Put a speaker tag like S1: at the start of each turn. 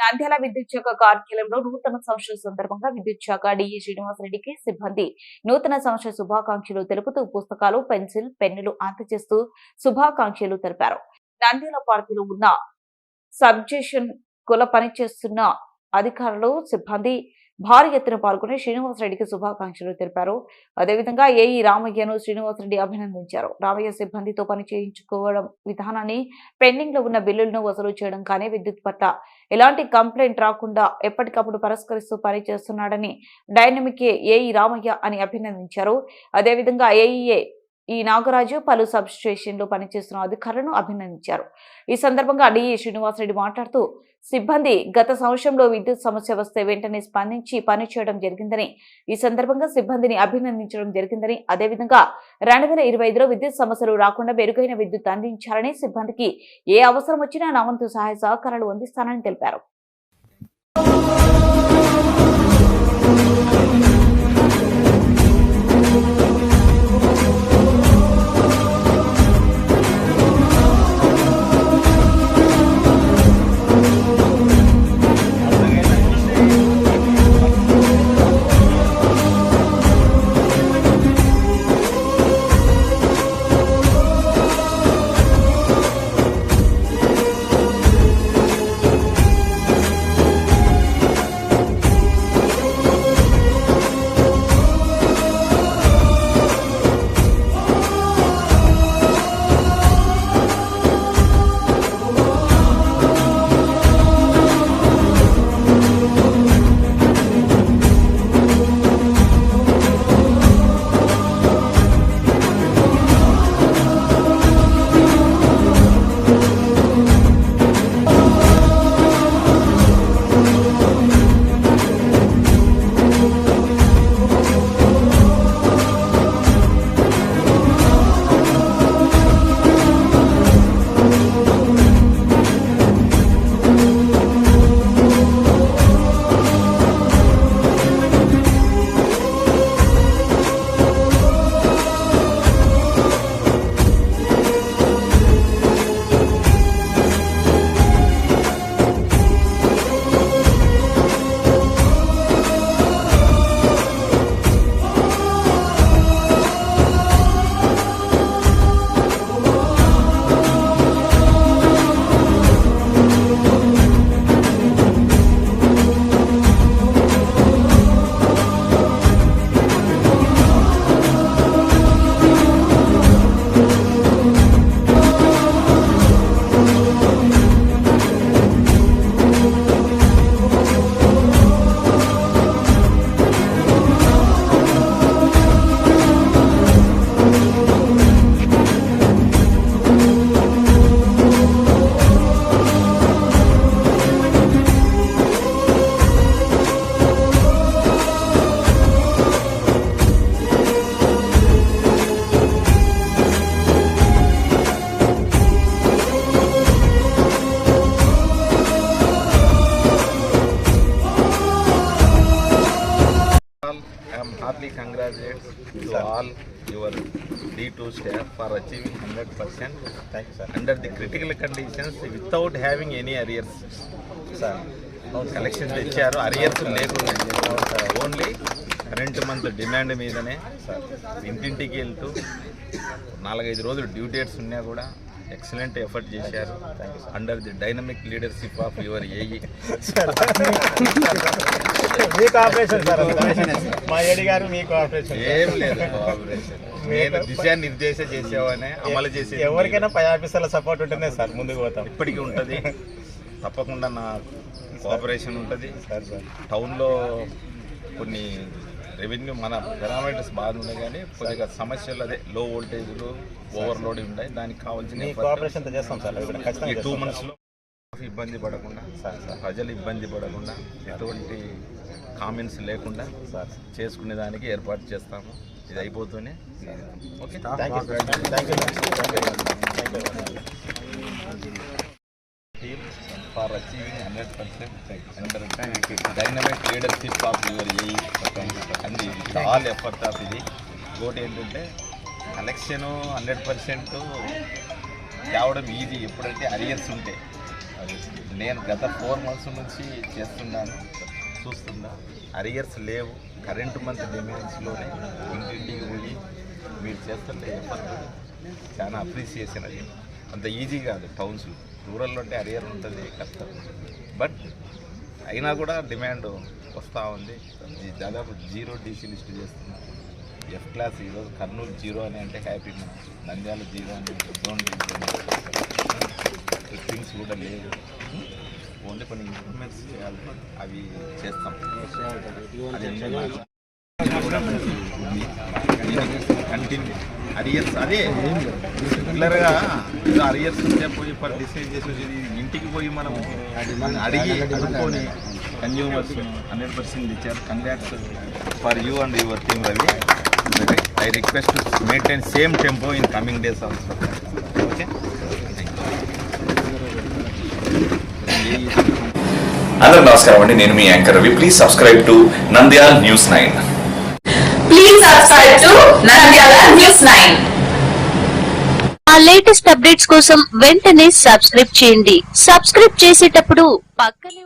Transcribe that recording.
S1: నంద్యాల విద్యుత్ శాఖ కార్యాలయంలో నూతన సంవత్సరం సందర్భంగా విద్యుత్ శాఖ డిఈ శ్రీనివాసరెడ్డికి సిబ్బంది నూతన సంవత్సర శుభాకాంక్షలు తెలుపుతూ పుస్తకాలు, పెన్సిల్, పెన్నులు అందజేస్తూ శుభాకాంక్షలు తెలిపారు. నంద్యాల పార్కులో ఉన్న సబ్స్టేషన్ కుల పనిచేస్తున్న అధికారులు, సిబ్బంది భారీ ఎత్తున పాల్గొని శ్రీనివాసరెడ్డికి శుభాకాంక్షలు తెలిపారు. అదేవిధంగా ఏఈ రామయ్యను శ్రీనివాసరెడ్డి అభినందించారు. రామయ్య సిబ్బందితో పని చేయించుకోవడం విధానాన్ని, పెండింగ్ లో ఉన్న బిల్లులను వసూలు చేయడం కానీ, విద్యుత్ పట్ల ఎలాంటి కంప్లైంట్ రాకుండా ఎప్పటికప్పుడు పరిష్కరిస్తూ పని చేస్తున్నాడని డైనమిక్ ఏఈ రామయ్య అని అభినందించారు. అదేవిధంగా ఏఈఏ ఈ నాగరాజు పలు సబ్ స్టేషన్లో పనిచేస్తున్న అధికారులను అభినందించారు. ఈ సందర్భంగా డిఈ శ్రీనివాసరెడ్డి మాట్లాడుతూ, సిబ్బంది గత సంవత్సరంలో విద్యుత్ సమస్య వస్తే వెంటనే స్పందించి పనిచేయడం జరిగిందని, ఈ సందర్భంగా సిబ్బందిని అభినందించడం జరిగిందని, అదేవిధంగా 2025లో విద్యుత్ సమస్యలు రాకుండా మెరుగైన విద్యుత్ అందించాలని, సిబ్బందికి ఏ అవసరం వచ్చినా నా వంతు సహాయ సహకారాలు అందిస్తానని తెలిపారు.
S2: Heartily congratulations to all your D2 staff for achieving 100%.
S3: Thank you, sir.
S2: Under the critical conditions without having any arrears.
S3: Sir.
S2: Collections ఇచ్చారు, అరియర్స్ లేకుండా ఓన్లీ కరెంట్ మంత్ డిమాండ్ మీదనే ఇంటింటికి వెళ్తూ 4-5 రోజులు డ్యూ డేట్స్ ఉన్నా కూడా ఎక్సలెంట్ ఎఫర్ట్ చేశారు. Under the dynamic leadership of your AE.
S3: Me cooperation sir, మా ఏడి గారు మీ కోఆపరేషన్
S2: ఏం లేదు. కోఆపరేషన్ నేను దిశానిర్దేశం చేసేవానే అమలు చేసే
S3: ఎవరికైనా పై ఆఫీసర్ల సపోర్ట్ ఉంటేనే సార్ ముందుకు పోతాం.
S2: ఇప్పటికీ ఉంటుంది, తప్పకుండా నా కోఆపరేషన్ ఉంటుంది. టౌన్లో కొన్ని రెవెన్యూ మన పారామీటర్స్ బాగున్నాయి కానీ కొద్దిగా సమస్యలు అదే లో వోల్టేజ్లు ఓవర్లోడ్ ఉన్నాయి. దానికి కావాల్సిన
S3: కోఆపరేషన్ చేస్తాం సార్.
S2: ఈ 2 monthsలో ఇబ్బంది పడకుండా ప్రజలు ఇబ్బంది పడకుండా ఎటువంటి కామెంట్స్ లేకుండా చేసుకునే దానికి ఏర్పాటు చేస్తాము. ఇది అయిపోతూనే okay. for achieving 100% under dynamic leadership of your AE and with all effort of ఇది. ఇంకోటి ఏంటంటే కలెక్షన్ 100% తేవడం ఈజీ ఎప్పుడైతే అరియర్స్ ఉంటే. నేను గత 4 months నుంచి చేస్తున్నాను, చూస్తున్నా. అరియర్స్ లేవు. కరెంట్ మంత్ డిమాండ్స్లోనే ఇంటింటికి పోయి మీరు చేస్తుంటే ఎఫర్ట్ చాలా అప్రిసియేషన్. అది అంత ఈజీ కాదు. టౌన్స్లో, రూరల్లో అంటే అరియర్ ఉంటుంది, కష్టం. బట్ అయినా కూడా డిమాండ్ వస్తూ ఉంది. దాదాపు 0 DC లిస్ట్ చేస్తున్నాం. F క్లాస్ ఈరోజు కర్నూలు 0 అని అంటే హ్యాపీగా, నంద్యాల 0 అని జోన్ థింగ్స్ కూడా లేవు. ఓన్లీ కొన్ని ఇంప్రూవ్మెంట్స్ చేయాలి, అవి చేస్తాం. కంటిన్యూ అరియర్స్ అదే రెగ్యులర్గా ఏదో అరియర్స్ ఉంటే పోయి డిసైడ్ చేసి ఇంటికి పోయి మనం అడుక్కొని కన్జ్యూమర్స్ 100% ఇచ్చారు. Congrats for you and your team Ravi. I request to maintain same tempo in coming days also. Okay,
S4: అందరూ నమస్కారం అండి, నేను మీ anchor Ravi. Please subscribe to Nandyal news 9.
S5: Please subscribe to Nandyala News 9.
S6: ఆ లేటెస్ట్ అప్డేట్స్ కోసం వెంటనే సబ్స్క్రైబ్ చేయండి. సబ్స్క్రైబ్ చేసేటప్పుడు పక్కనే